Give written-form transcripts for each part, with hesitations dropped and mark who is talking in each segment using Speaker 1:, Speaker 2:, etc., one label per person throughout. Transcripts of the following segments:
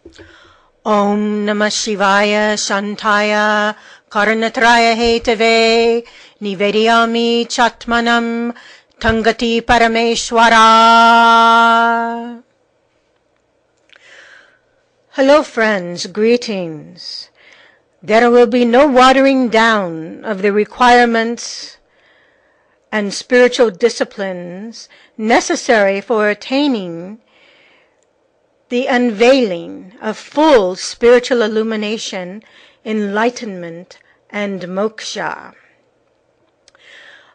Speaker 1: Om Namah Shivaya Shantaya Karanatraya Hetave Nivediyami Chatmanam Tangati Parameshwara. Hello friends, greetings. There will be no watering down of the requirements and spiritual disciplines necessary for attaining the unveiling of full spiritual illumination, enlightenment, and moksha.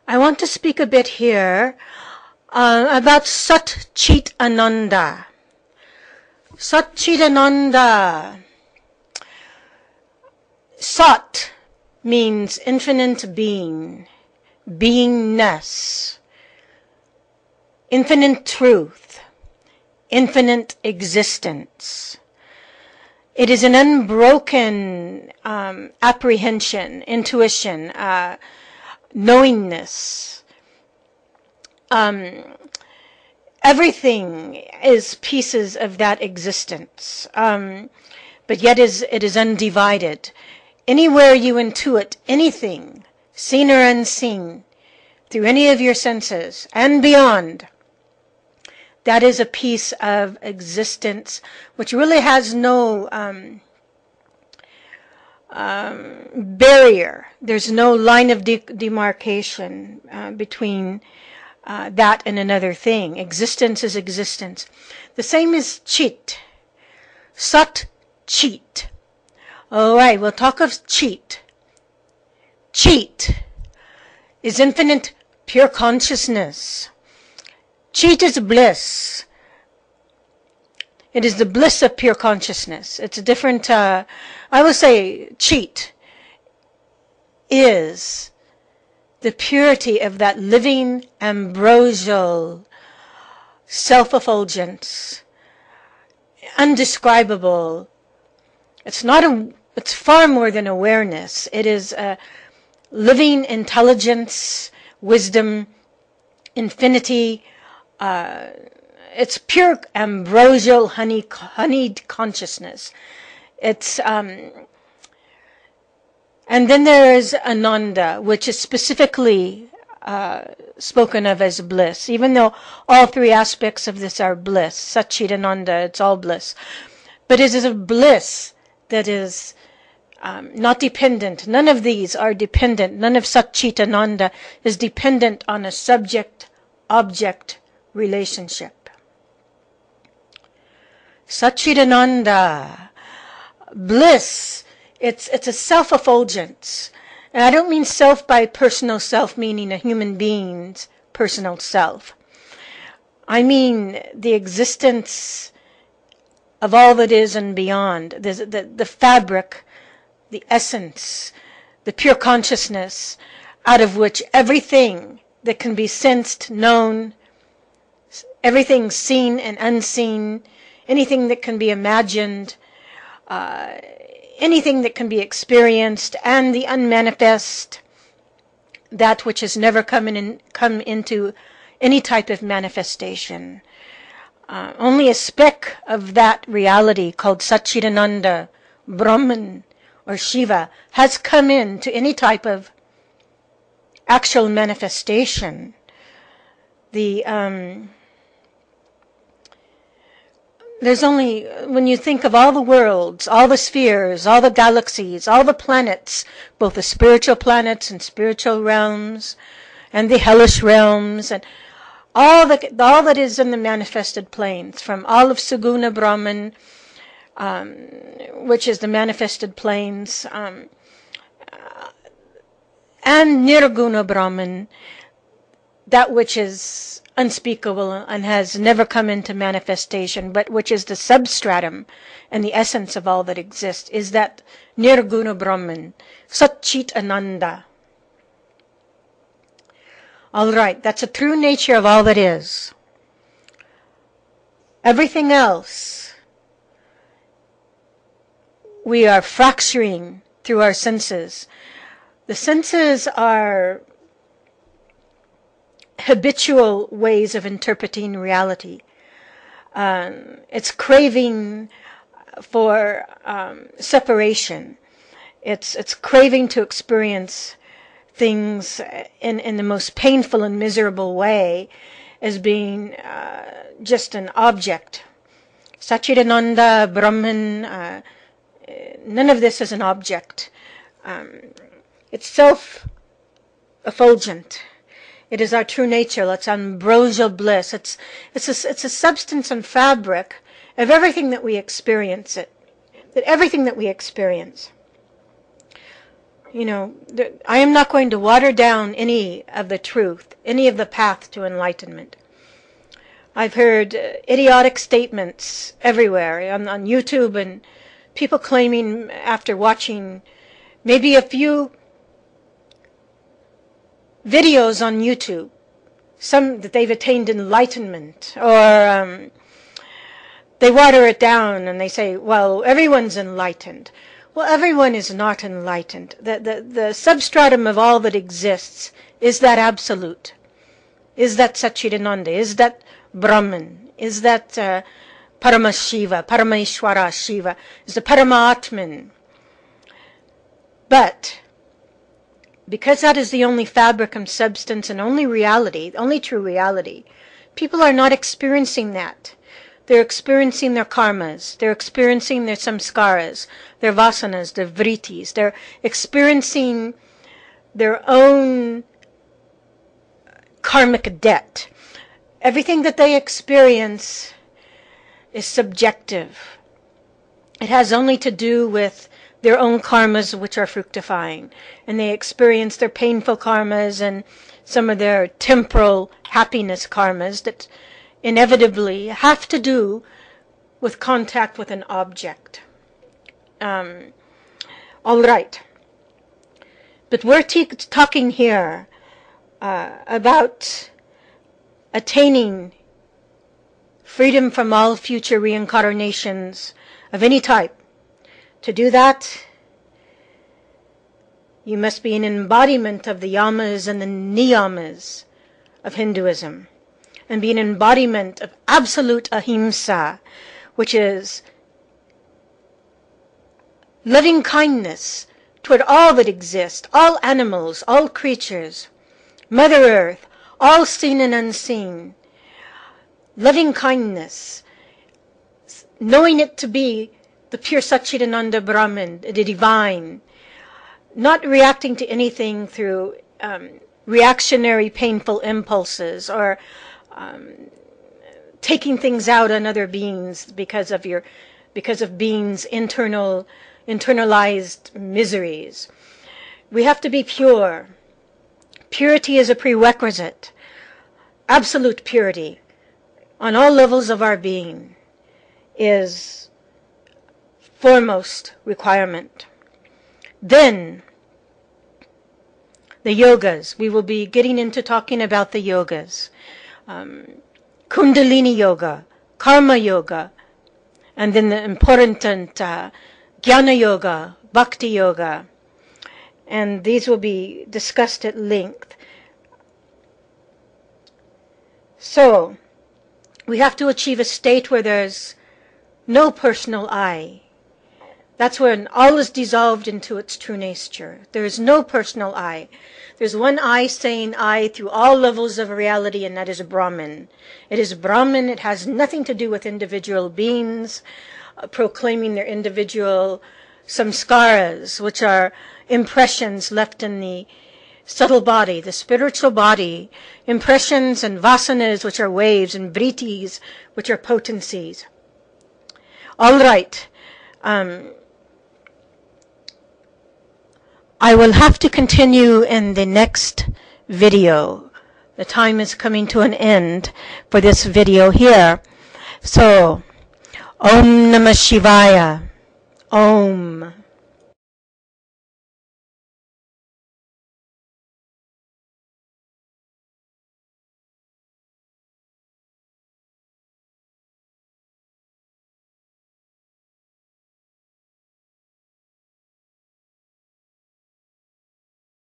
Speaker 1: I want to speak a bit here about Sat Chit Ananda. Sat Chit Ananda. Sat means infinite being, beingness, infinite truth, infinite existence. It is an unbroken apprehension, intuition, knowingness. Everything is pieces of that existence, but yet it is undivided. Anywhere you intuit anything, seen or unseen, through any of your senses and beyond, that is a piece of existence which really has no barrier. There's no line of demarcation between that and another thing. Existence is existence. The same is Chit. Sat Chit. All right, we'll talk of Chit. Chit is infinite pure consciousness. Chit is bliss. It is the bliss of pure consciousness. It's a different, I would say Chit is the purity of that living, ambrosial self-effulgence, undescribable. It's far more than awareness. It is a living intelligence, wisdom, infinity. It's pure ambrosial honeyed consciousness. It's and then there is Ananda, which is specifically spoken of as bliss, even though all three aspects of this are bliss. Sat Chit Ananda, it's all bliss. But it is a bliss that is not dependent. None of these are dependent. None of Sat Chit Ananda is dependent on a subject-object relationship. Sat Chit Ananda, bliss, it's a self-effulgence. And I don't mean self by personal self, meaning a human being's personal self. I mean the existence of all that is and beyond, the fabric, the essence, the pure consciousness, out of which everything that can be sensed, known, everything seen and unseen, anything that can be imagined, anything that can be experienced, and the unmanifest, that which has never come into any type of manifestation. Only a speck of that reality called Satchidananda, Brahman, or Shiva has come into any type of actual manifestation. There's only, when you think of all the worlds, all the spheres, all the galaxies, all the planets, both the spiritual planets and spiritual realms, and the hellish realms, and all that is in the manifested planes, from all of Saguna Brahman, which is the manifested planes, and Nirguna Brahman, that which is unspeakable and has never come into manifestation, but which is the substratum and the essence of all that exists, is that Nirguna Brahman, Sat Chit Ananda. All right, that's the true nature of all that is. Everything else we are fracturing through our senses. The senses are habitual ways of interpreting reality. It's craving for separation. It's craving to experience things in the most painful and miserable way as being just an object. Satchidananda, Brahman, none of this is an object. It's self-effulgent. It is our true nature. It's ambrosial bliss. It's a substance and fabric of everything that we experience. Everything that we experience. You know, I am not going to water down any of the truth, any of the path to enlightenment. I've heard idiotic statements everywhere on YouTube, and people claiming after watching maybe a few videos on YouTube, some that they've attained enlightenment, or they water it down and they say, well, everyone's enlightened. Well, everyone is not enlightened. The substratum of all that exists is that absolute, is that Satchidananda, is that Brahman, is that Paramashiva, Parameshwara Shiva, is the Paramatman. But because that is the only fabric and substance and only reality, only true reality, people are not experiencing that. They're experiencing their karmas, they're experiencing their samskaras, their vasanas, their vrittis, they're experiencing their own karmic debt. Everything that they experience is subjective. It has only to do with their own karmas which are fructifying. And they experience their painful karmas and some of their temporal happiness karmas that inevitably have to do with contact with an object. All right. But we're talking here about attaining freedom from all future reincarnations of any type. To do that, you must be an embodiment of the yamas and the niyamas of Hinduism, and be an embodiment of absolute ahimsa, which is loving kindness toward all that exists, all animals, all creatures, Mother Earth, all seen and unseen. Loving kindness, knowing it to be the pure Satchidananda Brahman, the divine, not reacting to anything through reactionary, painful impulses, or taking things out on other beings because of beings' internalized miseries. We have to be pure. Purity is a prerequisite. Absolute purity on all levels of our being is foremost requirement. Then the yogas. We will be getting into talking about the yogas. Kundalini yoga, karma yoga, and then the important jnana yoga, bhakti yoga. And these will be discussed at length. So, we have to achieve a state where there's no personal I. That's when all is dissolved into its true nature. There is no personal I. There's one I saying I through all levels of reality, and that is Brahman. It is Brahman. It has nothing to do with individual beings proclaiming their individual samskaras, which are impressions left in the subtle body, the spiritual body, impressions and vasanas, which are waves, and vrittis, which are potencies. All right. I will have to continue in the next video. The time is coming to an end for this video here. So, Om Namah Shivaya. Om.